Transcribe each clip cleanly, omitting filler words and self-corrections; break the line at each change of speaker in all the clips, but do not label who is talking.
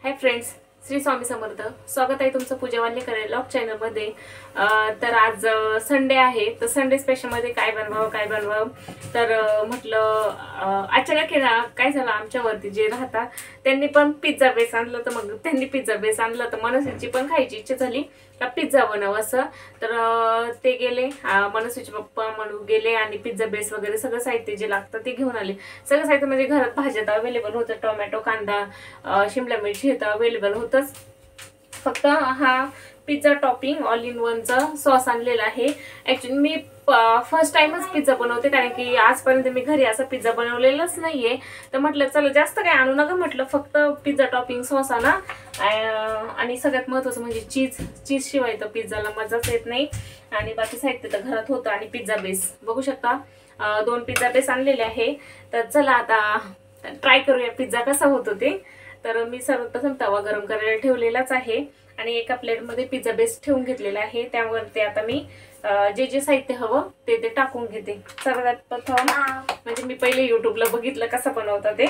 Hi friends, Shri Swami समर्थ. स्वागत आहे तुमचं पूजा वाल्हेकर व्लॉग चॅनल मध्ये. तर आज संडे आहे, तर संडे स्पेशल मध्ये काय बनवावं तर म्हटलं अचानक काय झालं, आमच्यावरती जे राहतात त्यांनी पण पिझ्झा बेस आणलं. तर मग त्यांनी पिझ्झा बेस आणलं तर मनस्वीची पण खायची इच्छा झाली का पिझ्झा बनव असं. तर ते गेले, मनस्वीचे पप्पा म्हणू गेले आणि पिझ्झा बेस वगैरे सगळं साहित्य जे लागतं ते घेऊन आले. सगळं साहित्य म्हणजे घरात भाज्यात अवेलेबल होतं, टोमॅटो, कांदा, शिमला मिरची हे तर अवेलेबल होतंच. फक्त हा पिझ्झा टॉपिंग ऑल इन वनचा सॉस आणलेला आहे. ऍक्च्युली मी फर्स्ट टाइमच पिझ्झा बनवते, कारण की आजपर्यंत मी घरी असा पिझ्झा बनवलेलाच नाहीये. तर म्हटलं चला जास्त काय आणू नका, म्हटलं फक्त पिझ्झा टॉपिंग सॉस आणा. आणि सगळ्यात महत्त्वाचं म्हणजे चीज शिवाय तर पिझ्झाला मजाच येत नाही. आणि बाकी साहित्य तर घरात होतं. आणि पिझ्झा बेस बघू शकता, 2 पिझ्झा बेस आणलेले आहे. तर चला आता ट्राय करूया पिझ्झा कसा होतो ते. तर मी सर्वप्रथम तवा गरम करायला ठेवलेलाच आहे आणि एका प्लेटमध्ये पिझ्झा बेस ठेवून घेतलेला आहे. त्यावरती आता मी जे साहित्य हवं ते टाकून घेते. सर्वात प्रथम म्हणजे मी पहिले युट्यूबला बघितलं कसं बनवतात ते,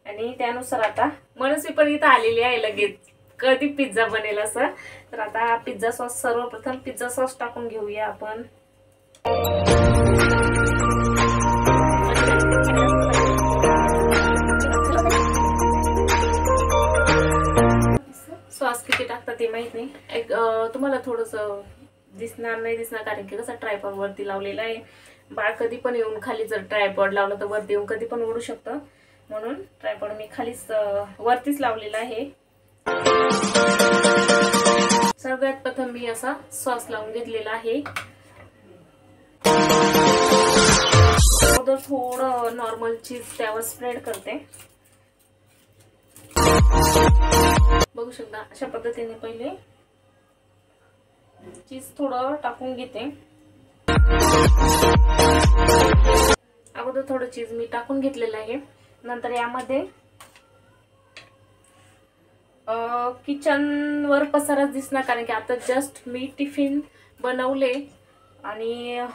आणि त्यानुसार आता मनस्वी पण इथं आलेली आहे लगेच कधी पिझ्झा बनेल असं. तर आता पिझ्झा सॉस, सर्वप्रथम पिझ्झा सॉस टाकून घेऊया आपण. सॉस किती टाकतात ते माहित नाही. तुम्हाला थोडस दिसणार नाही दिसणार, कारण की कसं ट्रायपॉड वरती लावलेला आहे. बाळ कधी पण येऊन खाली जर ट्रायपॉड लावलं तर वरती येऊन कधी पण उडू शकतं, म्हणून ट्रायपॉड मी खालीच वरतीच लावलेला आहे. सगळ्यात प्रथम मी असा सॉस लावून घेतलेला आहे. अगोदर थोडं नॉर्मल चीज त्यावर स्प्रेड करते. बघू शकता अशा पद्धतीने पहिले चीज थोडं टाकून घेते. अगोदर थोडं चीज मी टाकून घेतलेलं आहे. नंतर यामध्ये किचन वर पसाराच दिसणार, कारण की आता जस्ट मी टिफिन बनवले आणि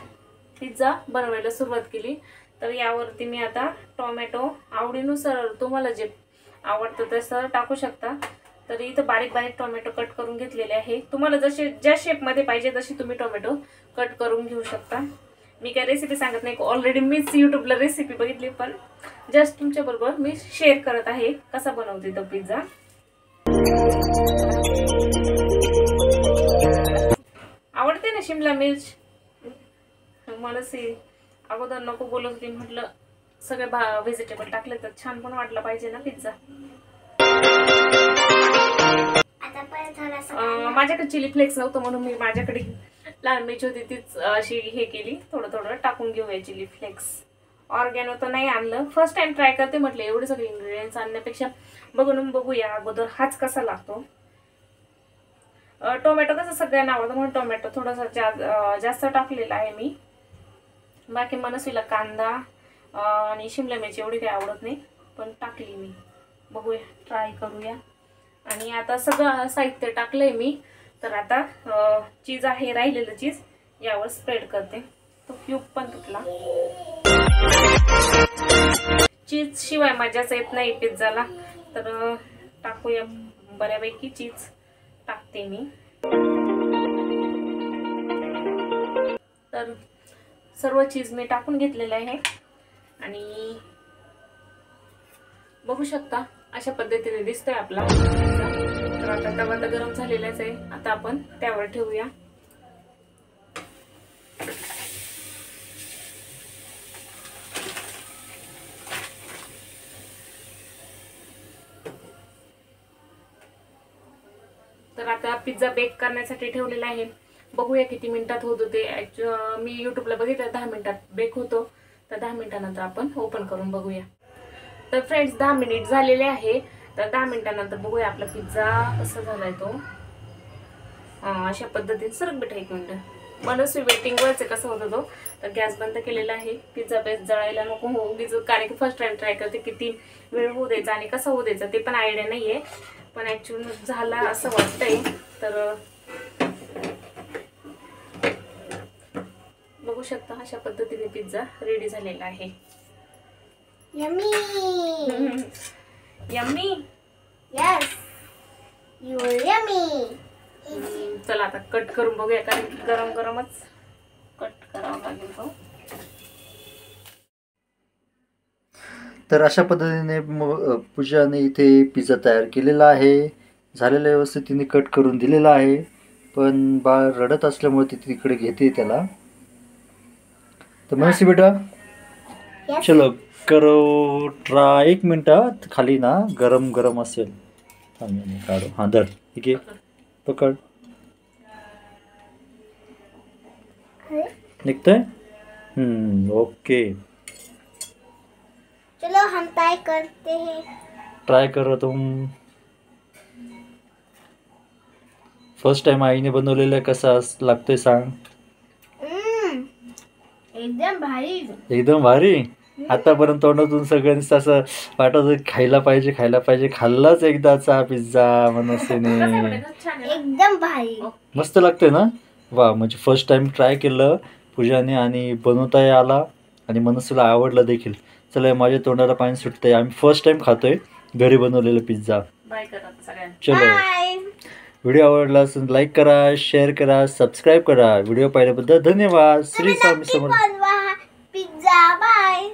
पिझ्झा बनवायला सुरुवात केली. तर यावरती मी आता टोमॅटो आवडीनुसार तुम्हाला जे आवडतं तसं टाकू शकता. तर इथं बारीक बारीक टोमॅटो कट करून घेतलेले आहे. तुम्हाला ज्या शेपमध्ये पाहिजे तशी तुम्ही टोमॅटो कट करून घेऊ शकता. मी काय रेसिपी सांगत नाही, ऑलरेडी मीच युट्यूबला रेसिपी बघितली, पण जस्ट तुमच्या बरोबर मी शेअर करत आहे कसा बनवते तो पिझ्झा. आवडते ना शिमला मिर्च. मनस्वी अगोदर नको बोलत होती, म्हटलं सगळे व्हेजिटेबल टाकले तर छान पण वाटलं पाहिजे ना पिझ्झा. माझ्याकडे चिली फ्लेक्स नव्हतं, म्हणून मी माझ्याकडे लाल मिरची होती तीच अशी हे केली. थोडं थोडं टाकून घेऊया चिली फ्लेक्स. ऑर्गॅनो तर नाही आणलं, फर्स्ट टाइम ट्राय करते म्हटलं. एवढे सगळे इंग्रेडियंट्स आणण्यापेक्षा बघूया अगोदर हाच कसा लागतो. टोमॅटो कसं सगळ्यांना आवडतं, म्हणून टोमॅटो थोडासा जास्त टाकलेला आहे मी. बाकी मनस्वीला कांदा आणि शिमला मिरची एवढी काही आवडत नाही, पण टाकली मी. बघूया, ट्राय करूया. आणि आता सगळं साहित्य टाकलंय मी. तर आता चीज आहे, राहिलेलं चीज यावर स्प्रेड करते. तो क्यूब पण तुटला. चीज शिवाय मजाच येत नाही पिझ्झाला. तर टाकूया बऱ्यापैकी चीज टाकते मी. तर सर्व चीज मी टाकून घेतलेलं आहे आणि बघू शकता अशा पद्धतीने दिसतोय आपला पिझ्झा. तर आता तवा तर गरम झालेलाच आहे, आता आपण त्यावर ठेवूया. तर आता पिझ्झा बेक करण्यासाठी ठेवलेला आहे. बघूया किती मिनिटात होत होते. मी युट्यूबला बघितलं 10 मिनिटात बेक होतो. तर 10 मिनिटानंतर आपण ओपन करून बघूया. तर फ्रेंड्स 10 मिनिट झालेले आहे. तर 10 मिनिटानंतर बघूया आपला पिझ्झा कसा झालाय तो. अशा पद्धतीने सरक बेटा एक मिनिट. मनस्वी वेटिंगवरच कसं होतं तो. तर गॅस बंद केलेला आहे. पिझ्झा बेस जळायला नको हो उगीच, कारण की फर्स्ट टाइम ट्राय करते. किती वेळ होऊ द्यायचा आणि कसा होऊ द्यायचा ते पण आयडिया नाहीये, पण ऍक्च्युअली झाला असं वाटतंय. तर बघू शकता अशा पद्धतीने पिझ्झा रेडी झालेला आहे.
Yummy.
Yummy.
Yes.
चला आता कट करून बघूया, कारण की गरम गरमच कट करावं लागेल तो.
तर अशा पद्धतीने पूजाने इथे पिझ्झा तयार केलेला आहे. झालेला व्यवस्थित तिने कट करून दिलेला आहे, पण बाळ रडत असल्यामुळे ती तिकडे घेते त्याला. तर मनसी बेटा चलो करो ट्राय. 1 मिनिट खाली ना गरम गरम असेल. काढू. हां धर, ठीक आहे, पकड. निघतंय. ओके,
चलो हम ट्राई करते हैं.
ट्राय करो तुम. फर्स्ट टाइम आईने बनवलेलं कसा लागतोय सांग.
एकदम भारी.
एकदम भारी. आतापर्यंत तोंडातून सगळ्यांनी असं वाटत खायला पाहिजे खायला पाहिजे. खाल्लाच एकदाचा पिझ्झा मनसेने.
एकदम भारी.
मस्त लागतोय ना. वा, म्हणजे फर्स्ट टाइम ट्राय केलं पूजाने आणि बनवता आला आणि मनसेला आवडलं देखील. चला, माझ्या तोंडाला पाणी सुटतंय. आम्ही फर्स्ट टाइम खातोय घरी बनवलेलं पिझ्झा. चलो, व्हिडिओ आवडला असेल लाईक करा, शेअर करा, सबस्क्राईब करा. व्हिडिओ पाहिल्याबद्दल धन्यवाद. श्री स्वामी समर्थ.
Pizza bye.